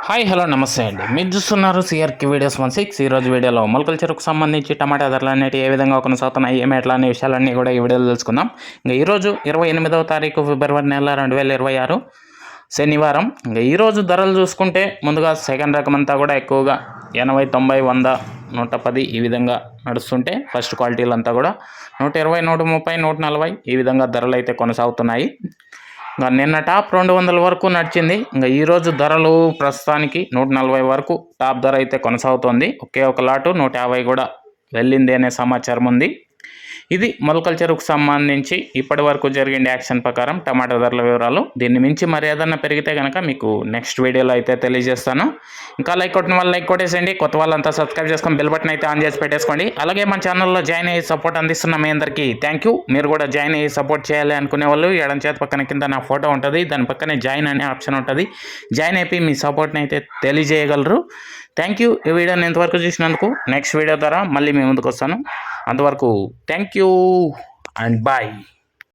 Hi hello నమస్తే అండి. మీరు చూస్తున్నారు సిఆర్కి వీడియోస్ 16. ఈరోజు వీడియోలో మొలకల చెరుకు సంబంధించి టమాటా ధరలు అనేవి ఏ విధంగా కొనసాగుతున్నాయి, ఏమి ఎట్లా అనే విషయాలన్నీ కూడా ఈ వీడియోలో తెలుసుకుందాం. ఇంకా ఈరోజు 28వ తారీఖు ఫిబ్రవరి నెల 2026 శనివారం. ఇంకా ఈరోజు ధరలు చూసుకుంటే ముందుగా సెకండ్ రకం అంతా కూడా ఎక్కువగా 80, 90, 100, 110 ఈ విధంగా నడుస్తుంటే ఫస్ట్ క్వాలిటీలు అంతా కూడా 120, 130, 140 ఈ విధంగా ధరలు అయితే కొనసాగుతున్నాయి. ఇంకా నిన్న టాప్ 200 వరకు నడిచింది. ఇంకా ఈరోజు ధరలు ప్రస్తుతానికి 140 వరకు టాప్ ధర అయితే కొనసాగుతోంది. ఒకే ఒక లాటు 150 కూడా వెళ్ళింది అనే సమాచారం ఉంది. ఇది మొలకల చెరుకు సంబంధించి ఇప్పటి వరకు జరిగిన యాక్షన్ ప్రకారం టమాటా ధరల వివరాలు. దీన్ని మించి మరి ఏదన్నా పెరిగితే కనుక మీకు నెక్స్ట్ వీడియోలో అయితే తెలియజేస్తాను. ఇంకా లైక్ కొట్టిన వాళ్ళు లైక్ కొట్టేసేయండి, కొత్త వాళ్ళంతా సబ్స్క్రైబ్ చేసుకొని బెల్ బటన్ అయితే ఆన్ చేసి పెట్టేసుకోండి. అలాగే మన ఛానల్లో జాయిన్ అయ్యి సపోర్ట్ అందిస్తున్న మీ అందరికీ థ్యాంక్ యూ. మీరు కూడా జాయిన్ అయ్యి సపోర్ట్ చేయాలి అనుకునే వాళ్ళు ఎడం చేతి పక్కన కింద నా ఫోటో ఉంటుంది, దాని పక్కనే జాయిన్ అనే ఆప్షన్ ఉంటుంది. జాయిన్ అయిపోయి మీ సపోర్ట్ని అయితే తెలియజేయగలరు. Thank you. ఈ వీడియోని ఇంతవరకు చూసినందుకు. నెక్స్ట్ వీడియో ద్వారా మళ్ళీ మీ ముందుకు వస్తాను. అంతవరకు థ్యాంక్ యూ అండ్ బాయ్.